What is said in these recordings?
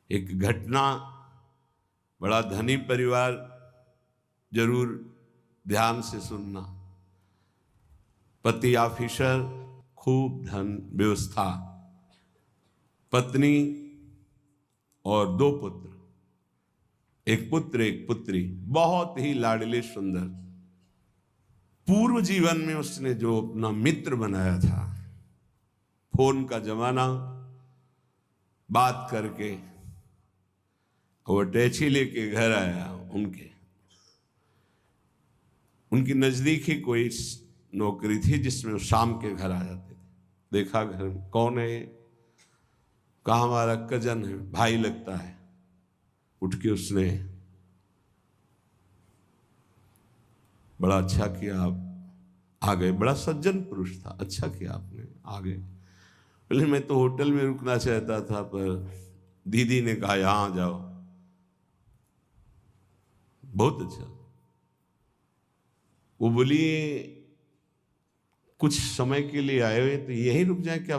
एक घटना, बड़ा धनी परिवार, जरूर ध्यान से सुनना। पति ऑफिसर, खूब धन व्यवस्था, पत्नी और 2 पुत्र, एक पुत्र एक पुत्री, बहुत ही लाडले सुंदर। पूर्व जीवन में उसने जो अपना मित्र बनाया था, फोन का जमाना, बात करके वो अटैची लेके घर आया। उनकी नजदीक ही कोई नौकरी थी जिसमें वो शाम के घर आ जाते थे। देखा घर में कौन है, कहा हमारा कजन है, भाई लगता है। उठ के उसने, बड़ा अच्छा किया आप आ गए, बड़ा सज्जन पुरुष था, अच्छा किया आपने आ गए। पहले मैं तो होटल में रुकना चाहता था, पर दीदी ने कहा यहां जाओ। बहुत अच्छा। वो बोली कुछ समय के लिए आए हुए तो यहीं रुक जाए क्या?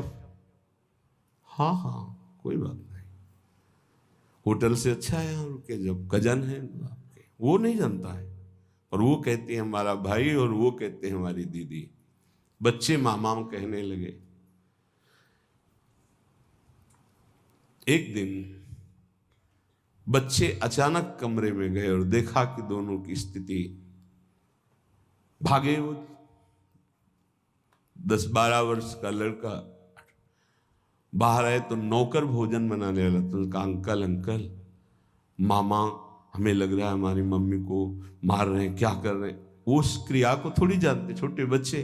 हाँ हाँ कोई बात नहीं, होटल से अच्छा है यहाँ रुके। जब कजन है आपके, वो नहीं जानता है, और वो कहते हैं हमारा भाई, और वो कहते हैं हमारी दीदी। बच्चे मामा कहने लगे। एक दिन बच्चे अचानक कमरे में गए और देखा कि दोनों की स्थिति, भागे। वो 10-12 वर्ष का लड़का बाहर आए तो नौकर भोजन बनाने वाला, तो उसका अंकल अंकल मामा, हमें लग रहा है हमारी मम्मी को मार रहे हैं, क्या कर रहे हैं। वो उस क्रिया को थोड़ी जानते, छोटे बच्चे।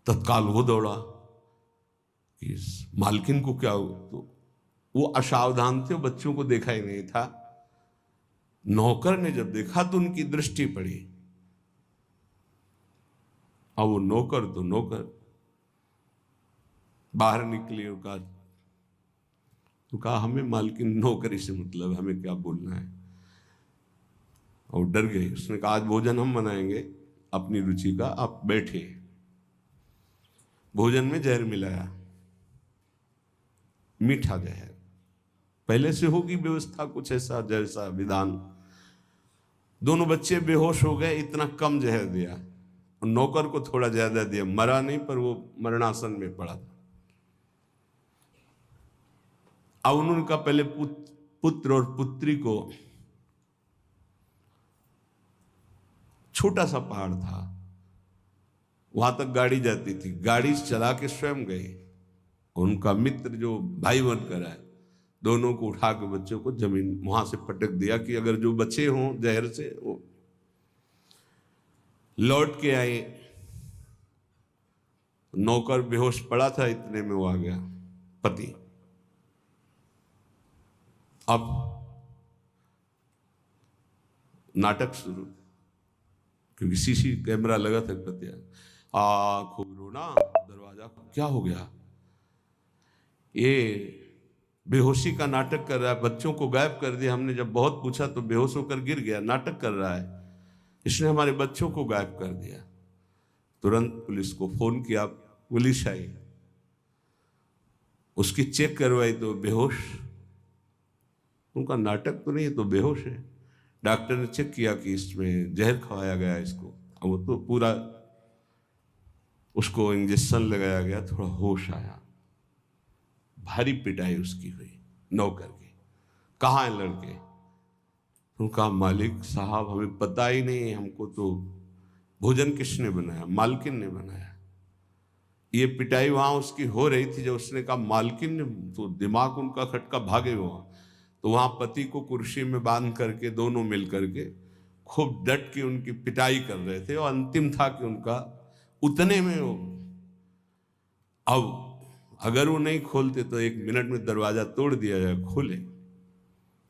तत्काल वो दौड़ा कि मालकिन को क्या हो, तो वो असावधान थे, बच्चों को देखा ही नहीं था। नौकर ने जब देखा तो उनकी दृष्टि पड़ी। अब वो नौकर तो नौकर बाहर निकले और कहा हमें मालकिन नौकरी से मतलब, हमें क्या बोलना है। और डर गए। उसने कहा आज भोजन हम बनाएंगे अपनी रुचि का, आप बैठे। भोजन में जहर मिलाया, मीठा जहर। पहले से होगी व्यवस्था कुछ ऐसा, जैसा विधान। दोनों बच्चे बेहोश हो गए, इतना कम जहर दिया, और नौकर को थोड़ा ज्यादा दिया। मरा नहीं, पर वो मरणासन में पड़ा था। अब उन्होंने कहा पहले पुत्र और पुत्री को, छोटा सा पहाड़ था, वहां तक गाड़ी जाती थी, गाड़ी चला के स्वयं गए। उनका मित्र जो भाई बनकर आए, दोनों को उठा के बच्चों को जमीन वहां से पटक दिया कि अगर जो बचे हों जहर से वो। लौट के आए, नौकर बेहोश पड़ा था, इतने में वो आ गया पति। अब नाटक शुरू, क्योंकि सीसी कैमरा लगा था। पति खूब रोना, दरवाजा क्या हो गया, ये बेहोशी का नाटक कर रहा है, बच्चों को गायब कर दिया हमने। जब बहुत पूछा तो बेहोश होकर गिर गया, नाटक कर रहा है, इसने हमारे बच्चों को गायब कर दिया। तुरंत पुलिस को फोन किया, पुलिस आई, उसकी चेक करवाई तो बेहोश। उनका नाटक तो नहीं है, तो बेहोश है। डॉक्टर ने चेक किया कि इसमें जहर खवाया गया इसको। अब वो तो पूरा, उसको इंजेक्शन लगाया गया, थोड़ा होश आया। भारी पिटाई उसकी हुई नौकर की। कहाँ है लड़के? उनका मालिक साहब हमें पता ही नहीं, हमको तो भोजन किसने बनाया? मालकिन ने बनाया। ये पिटाई वहां उसकी हो रही थी, जब उसने कहा मालकिन ने, तो दिमाग उनका खटका, भागे वहां। तो वहां पति को कुर्सी में बांध करके दोनों मिल करके खूब डट के उनकी पिटाई कर रहे थे। और अंतिम था कि उनका उतने में वो, अब अगर वो नहीं खोलते तो 1 मिनट में दरवाजा तोड़ दिया जाए, खोले।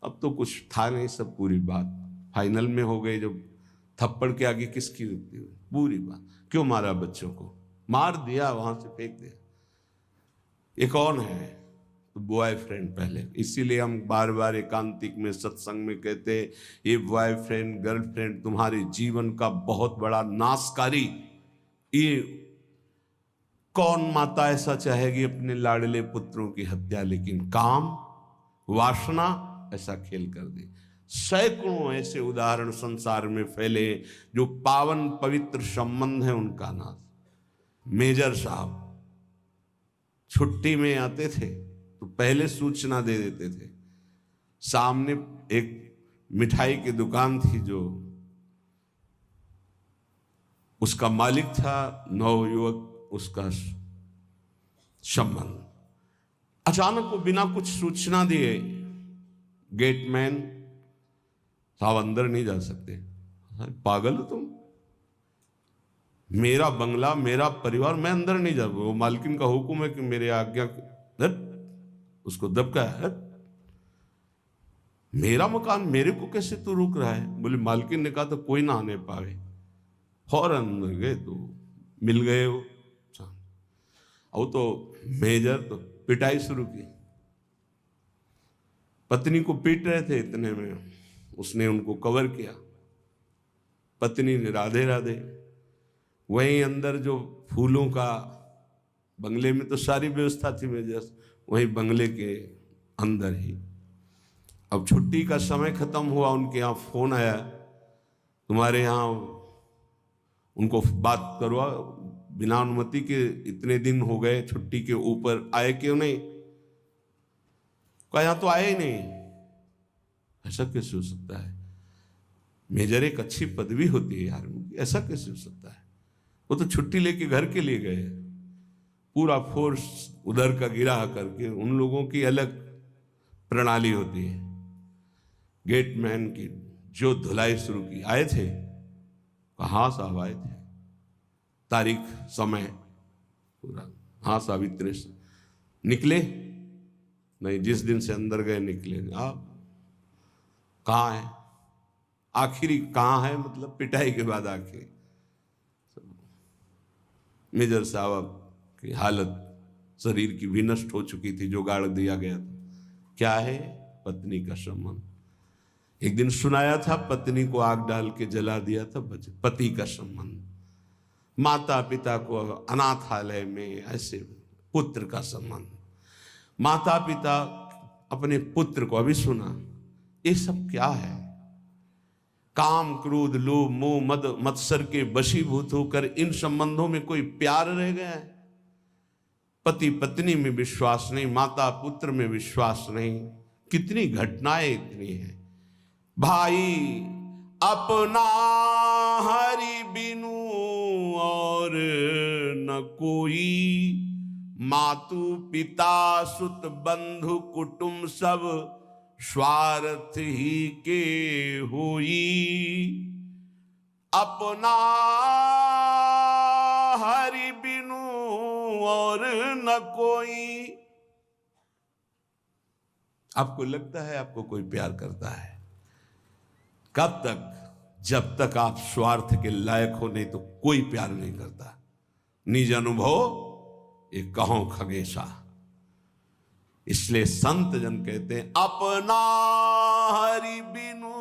अब तो कुछ था नहीं, सब पूरी बात फाइनल में हो गई। जब थप्पड़ के आगे किसकी रुकती हुई, पूरी बात। क्यों मारा बच्चों को? मार दिया, वहां से फेंक दिया। ये कौन है? तो बॉयफ्रेंड पहले। इसीलिए हम बार बार एकांतिक में, सत्संग में कहते हैं, ये बॉयफ्रेंड गर्लफ्रेंड तुम्हारे जीवन का बहुत बड़ा नाशकारी। ये कौन माता ऐसा चाहेगी अपने लाडले पुत्रों की हत्या? लेकिन काम वासना ऐसा खेल कर दे। सैकड़ों ऐसे उदाहरण संसार में फैले जो पावन पवित्र संबंध है उनका नाश। मेजर साहब छुट्टी में आते थे तो पहले सूचना दे देते थे। सामने एक मिठाई की दुकान थी, जो उसका मालिक था नवयुवक, उसका संबंध। अचानक वो बिना कुछ सूचना दिए, गेटमैन साहब अंदर नहीं जा सकते। पागल हो तुम, मेरा बंगला, मेरा परिवार, मैं अंदर नहीं जा। वो मालकिन का हुक्म है कि मेरे आज्ञा, उसको दबका है, मेरा मकान, मेरे को कैसे तू रोक रहा है? बोले मालकिन ने कहा तो कोई ना आने पाए। फौरन अंदर गए तो मिल गए वो। और तो मेजर तो पिटाई शुरू की, पत्नी को पीट रहे थे, इतने में उसने उनको कवर किया। पत्नी ने राधे राधे। वहीं अंदर जो फूलों का, बंगले में तो सारी व्यवस्था थी मेजर, वहीं बंगले के अंदर ही। अब छुट्टी का समय खत्म हुआ, उनके यहाँ फोन आया, तुम्हारे यहाँ उनको बात करवा, बिना अनुमति के इतने दिन हो गए, छुट्टी के ऊपर आए क्यों नहीं? कहा यहाँ तो आए ही नहीं। ऐसा कैसे हो सकता है? मेजर एक अच्छी पदवी होती है आर्मी की, ऐसा कैसे हो सकता है? वो तो छुट्टी लेके घर के लिए गए, पूरा फोर्स उधर का गिरा करके। उन लोगों की अलग प्रणाली होती है। गेटमैन की जो धुलाई शुरू की, आए थे? कहाँ साहब आए थे, तारीख समय पूरा। हाँ साहब इतने से निकले नहीं, जिस दिन से अंदर गए निकले। आप कहाँ है? आखिरी कहाँ है, मतलब पिटाई के बाद आखिरी। मेजर साहब की हालत शरीर की भी नष्ट हो चुकी थी, जो गाड़ दिया गया था। क्या है? पत्नी का संबंध। एक दिन सुनाया था, पत्नी को आग डाल के जला दिया था, बचे। पति का संबंध, माता पिता को अनाथालय में, ऐसे पुत्र का संबंध, माता पिता अपने पुत्र को। अभी सुना, ये सब क्या है? काम क्रोध लोभ मोह मद मत्सर के वशीभूत होकर इन संबंधों में कोई प्यार रह गया है? पति पत्नी में विश्वास नहीं, माता पुत्र में विश्वास नहीं। कितनी घटनाएं इतनी है। भाई अपना हरि बिनु और न कोई, मातु पिता सुत बंधु कुटुंब सब स्वार्थ ही के होई। अपना हरि बिनु और न कोई। आपको लगता है आपको कोई प्यार करता है? कब तक? जब तक आप स्वार्थ के लायक हो, नहीं तो कोई प्यार नहीं करता। निज अनुभव ये कहो खगेशा। इसलिए संत जन कहते हैं, अपना हरि बिनु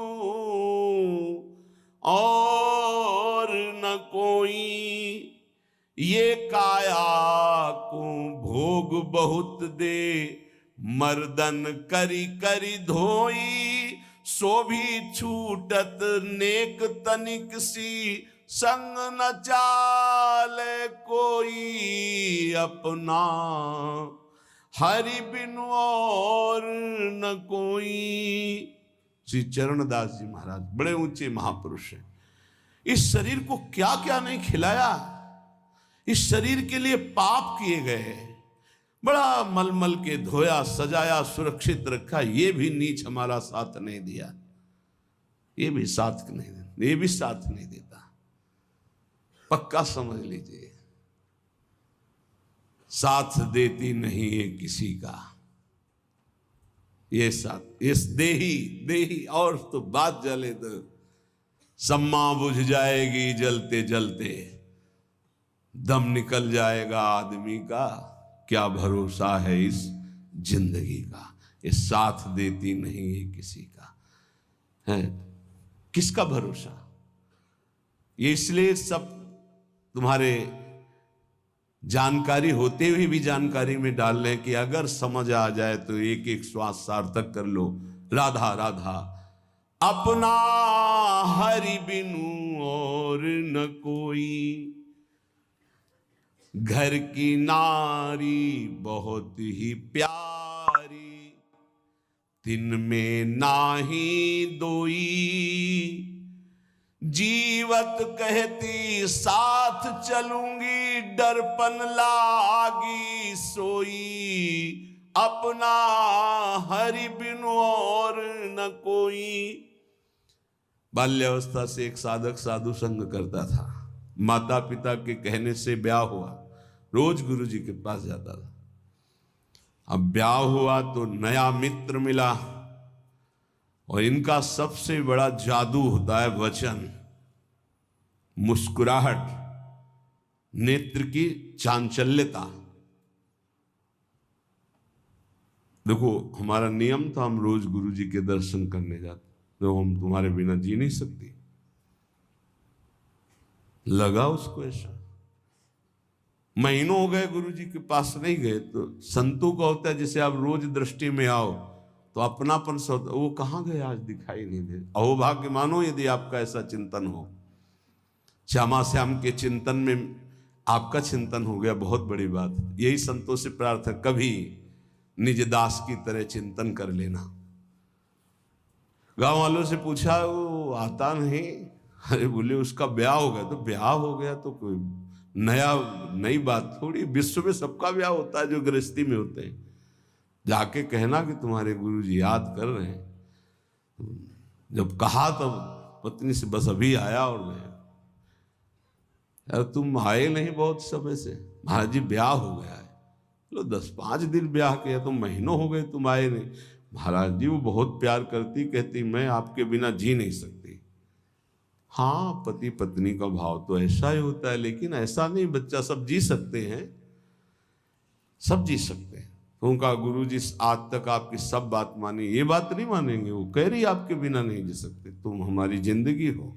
और न कोई, ये काया को भोग बहुत दे, मर्दन करी करी धोई। सो भी छूटत नेक तनिक सी, संग न चाले कोई। अपना हरि बिनु और न कोई। श्री चरणदास जी महाराज बड़े ऊंचे महापुरुष हैं। इस शरीर को क्या क्या नहीं खिलाया, इस शरीर के लिए पाप किए गए, बड़ा मलमल के धोया सजाया सुरक्षित रखा। ये भी नीच हमारा साथ नहीं दिया, ये भी साथ नहीं देता, ये भी साथ नहीं देता। पक्का समझ लीजिए, साथ देती नहीं है किसी का ये साथ। इस देही और तो बात जले तो सम्मा बुझ जाएगी, जलते जलते दम निकल जाएगा आदमी का। क्या भरोसा है इस जिंदगी का? ये साथ देती नहीं है किसी का, है किसका भरोसा? ये इसलिए सब तुम्हारे जानकारी होते हुए भी जानकारी में डाल रहे हैं कि अगर समझ आ जाए तो एक एक श्वास सार्थक कर लो। राधा राधा अपना हरि बिनु और न कोई, घर की नारी बहुत ही प्यारी, दिन में नाही दोई, जीवत कहती साथ चलूंगी, डरपन लागी सोई, अपना हरि बिनु और न कोई। बाल्यावस्था से एक साधक साधु संग करता था, माता पिता के कहने से ब्याह हुआ, रोज गुरु जी के पास जाता था। अब ब्याह हुआ तो नया मित्र मिला, और इनका सबसे बड़ा जादू होता है वचन, मुस्कुराहट, नेत्र की चांचल्यता। देखो हमारा नियम था हम रोज गुरु जी के दर्शन करने जाते, तो हम तुम्हारे बिना जी नहीं सकती। लगा उसको ऐसा, महीनों हो गए गुरु जी के पास नहीं गए। तो संतों का होता है जैसे आप रोज दृष्टि में आओ तो अपनापन से होता, वो कहाँ गए आज दिखाई नहीं दे। अहोभाग्य मानो यदि आपका ऐसा चिंतन हो, श्यामा श्याम के चिंतन में आपका चिंतन हो गया, बहुत बड़ी बात। यही संतों से प्रार्थना, कभी निज दास की तरह चिंतन कर लेना। गांव वालों से पूछा, वो आता नहीं। अरे बोले उसका ब्याह हो गया। तो ब्याह हो गया तो कोई नई बात थोड़ी, विश्व में सबका ब्याह होता है जो गृहस्थी में होते हैं। जाके कहना कि तुम्हारे गुरु जी याद कर रहे हैं। जब कहा तब पत्नी से बस अभी आया और गया। यार तुम आए नहीं बहुत समय से। महाराज जी ब्याह हो गया है। लो 10-5 दिन ब्याह किया, तो महीनों हो गए तुम आए नहीं। महाराज जी वो बहुत प्यार करती, कहती मैं आपके बिना जी नहीं सकती। हाँ पति पत्नी का भाव तो ऐसा ही होता है, लेकिन ऐसा नहीं बच्चा, सब जी सकते हैं, सब जी सकते हैं। तो उनका गुरु जी आज तक आपकी सब बात मानी, ये बात नहीं मानेंगे। वो कह रही आपके बिना नहीं जी सकते, तुम हमारी जिंदगी हो,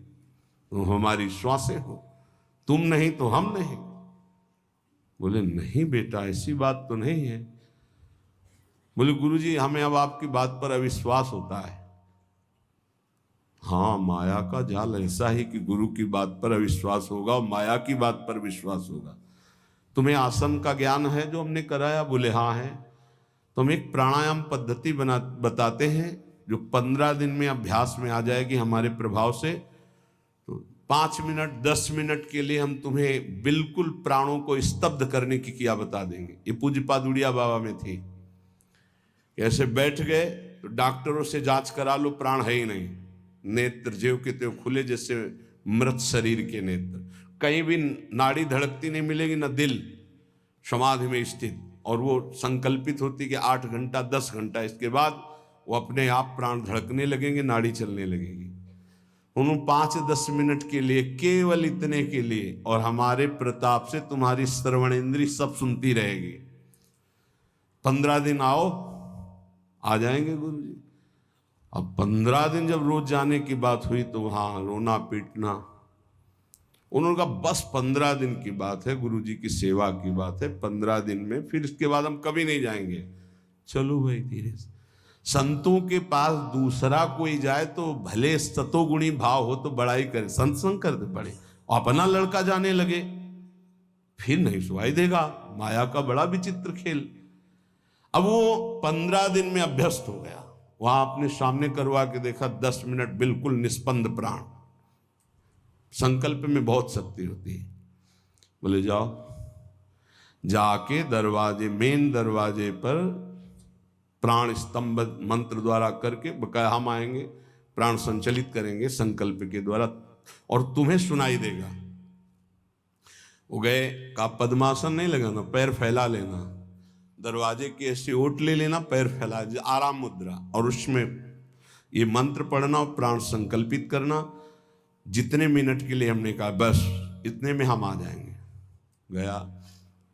तुम हमारी श्वासें हो, तुम नहीं तो हम नहीं। बोले नहीं बेटा ऐसी बात तो नहीं है। बोले गुरुजी हमें अब आपकी बात पर अविश्वास होता है। हाँ माया का जाल ऐसा ही कि गुरु की बात पर अविश्वास होगा और माया की बात पर विश्वास होगा। तुम्हें आसन का ज्ञान है जो हमने कराया? बोले हाँ है। तो हम एक प्राणायाम पद्धति बताते हैं जो 15 दिन में अभ्यास में आ जाएगी हमारे प्रभाव से। तो 5 मिनट 10 मिनट के लिए हम तुम्हें बिल्कुल प्राणों को स्तब्ध करने की क्रिया बता देंगे। ये पूज्यपाद उड़िया बाबा में थी। ऐसे बैठ गए तो डॉक्टरों से जांच करा लो, प्राण है ही नहीं। नेत्र ज्यों के त्यों खुले जैसे मृत शरीर के नेत्र, कहीं भी नाड़ी धड़कती नहीं मिलेगी, न दिल, समाधि में स्थित। और वो संकल्पित होती कि 8 घंटा 10 घंटा, इसके बाद वो अपने आप प्राण धड़कने लगेंगे, नाड़ी चलने लगेगी। उन्होंने 5-10 मिनट के लिए, केवल इतने के लिए, और हमारे प्रताप से तुम्हारी श्रवण इंद्री सब सुनती रहेगी। 15 दिन आओ, आ जाएंगे गुरु जी। अब 15 दिन जब रोज जाने की बात हुई तो वहां रोना पीटना। उन्होंने कहा बस 15 दिन की बात है, गुरु जी की सेवा की बात है, 15 दिन में, फिर इसके बाद हम कभी नहीं जाएंगे। चलो भाई धीरे से। संतों के पास दूसरा कोई जाए तो भले सतोगुणी भाव हो तो बड़ाई करे, संग कर दे पड़े, अपना लड़का जाने लगे फिर नहीं सुनाई देगा। माया का बड़ा विचित्र खेल। अब वो 15 दिन में अभ्यस्त हो गया। वहां अपने सामने करवा के देखा, 10 मिनट बिल्कुल निस्पंद प्राण। संकल्प में बहुत शक्ति होती है। बोले जाओ, जाके दरवाजे, मेन दरवाजे पर प्राण स्तंभ मंत्र द्वारा करके, बकाया हम आएंगे, प्राण संचलित करेंगे संकल्प के द्वारा और तुम्हें सुनाई देगा। वो गए, का पद्मासन नहीं लगाना, पैर फैला लेना, दरवाजे की ऐसी ओट ले लेना, पैर फैला, आराम मुद्रा, और उसमें ये मंत्र पढ़ना और प्राण संकल्पित करना। जितने मिनट के लिए हमने कहा बस इतने में हम आ जाएंगे। गया,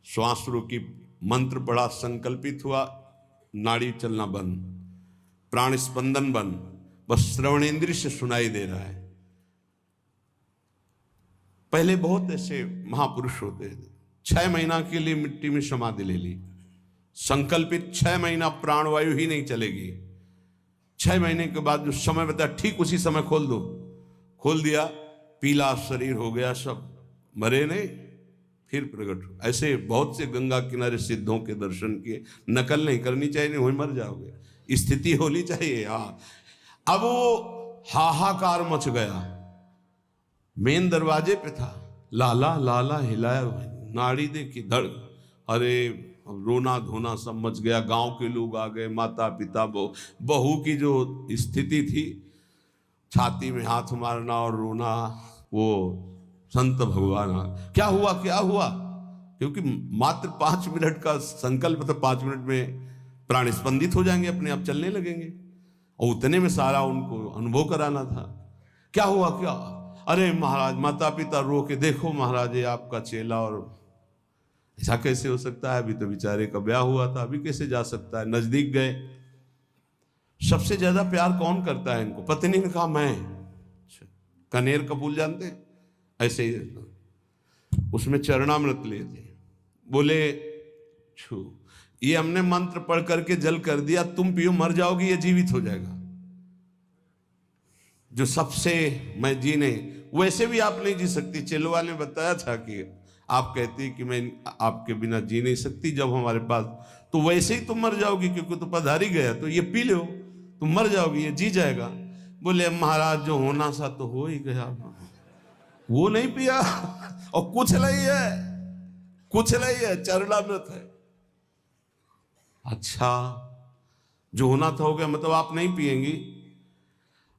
श्वास रोकी, मंत्र पढ़ा, संकल्पित हुआ, नाड़ी चलना बंद, प्राण स्पंदन बंद, बस श्रवणेंद्रिय से सुनाई दे रहा है। पहले बहुत ऐसे महापुरुष होते थे, 6 महीना के लिए मिट्टी में समाधि ले ली, संकल्पित 6 महीना प्राणवायु ही नहीं चलेगी। 6 महीने के बाद जो समय बताया ठीक उसी समय खोल दो, खोल दिया, पीला शरीर हो गया, सब मरे नहीं, फिर प्रकट हो। ऐसे बहुत से गंगा किनारे सिद्धों के दर्शन किए, नकल नहीं करनी चाहिए, नहीं वही मर जाओगे, स्थिति होनी चाहिए। हाँ, अब वो हाहाकार मच गया, मेन दरवाजे पे था, लाला लाला हिलाया, नाड़ी देखी धड़, अरे रोना धोना सब मच गया, गांव के लोग आ गए, माता पिता बहू की जो स्थिति थी, छाती में हाथ मारना और रोना, वो संत भगवान क्या हुआ क्या हुआ, क्योंकि मात्र 5 मिनट का संकल्प था, 5 मिनट में प्राण स्पंदित हो जाएंगे, अपने आप चलने लगेंगे, और उतने में सारा उनको अनुभव कराना था। क्या हुआ क्या, अरे महाराज, माता पिता रो के, देखो महाराज ये आपका चेला, और ऐसा कैसे हो सकता है, अभी तो बेचारे का ब्याह हुआ था, अभी कैसे जा सकता है। नजदीक गए, सबसे ज्यादा प्यार कौन करता है इनको, पत्नी ने कहा मैं। कनेर का फूल जानते हैं, ऐसे ही उसमें चरणामृत लिए थे, बोले छू, ये हमने मंत्र पढ़ करके जल कर दिया, तुम पियो मर जाओगी, ये जीवित हो जाएगा। जो सबसे मैं जी नहीं, वैसे भी आप नहीं जी सकती, चेलोवा ने बताया था कि आप कहती कि मैं आपके बिना जी नहीं सकती जब हमारे पास, तो वैसे ही तुम मर जाओगी, क्योंकि तो पधारी गया, तो ये पी लो, तुम मर जाओगी, ये जी जाएगा। बोले महाराज जो होना सा तो हो ही गया, वो नहीं पिया, और कुछ नहीं है, कुछ नहीं है, चरणामृत है। अच्छा, जो होना था हो गया, मतलब आप नहीं पिएंगी।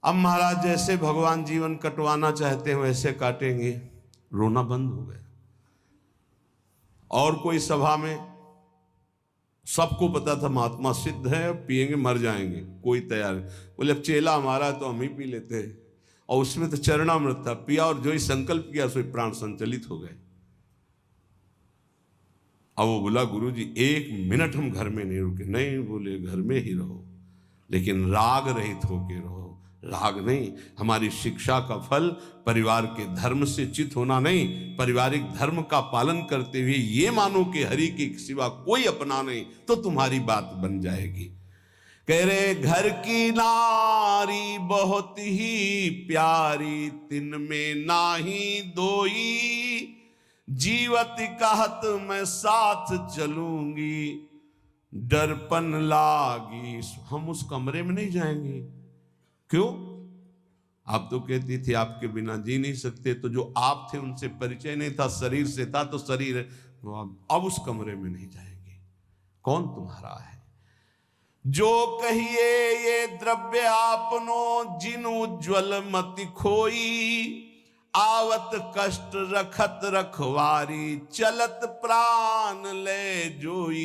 अब महाराज जैसे भगवान जीवन कटवाना चाहते हैं वैसे काटेंगे, रोना बंद हो गया। और कोई सभा में, सबको पता था महात्मा सिद्ध है, पिएंगे मर जाएंगे, कोई तैयार, बोले अब चेला हमारा तो हम ही पी लेते हैं, और उसमें तो चरणामृत था, पिया, और जो ही संकल्प किया सो प्राण संचलित हो गए। अब वो बोला गुरु जी 1 मिनट हम घर में नहीं रुके, नहीं, बोले घर में ही रहो, लेकिन राग रहित होके रहो। राग नहीं, हमारी शिक्षा का फल परिवार के धर्म से चित होना नहीं, पारिवारिक धर्म का पालन करते हुए ये मानो कि हरि के सिवा कोई अपना नहीं, तो तुम्हारी बात बन जाएगी। कह रहे घर की नारी बहुत ही प्यारी, तिन में नाही दोई, जीवत कहत मैं साथ चलूंगी, डरपन लागी। हम उस कमरे में नहीं जाएंगे, क्यों? आप तो कहती थी आपके बिना जी नहीं सकते, तो जो आप थे उनसे परिचय नहीं था, शरीर से था, तो शरीर, अब उस कमरे में नहीं जाएंगे। कौन तुम्हारा है? जो कहिए ये द्रव्य आपनो, जिन उज्ज्वल मति खोई, आवत कष्ट रखत रखवारी, चलत प्राण ले जोई।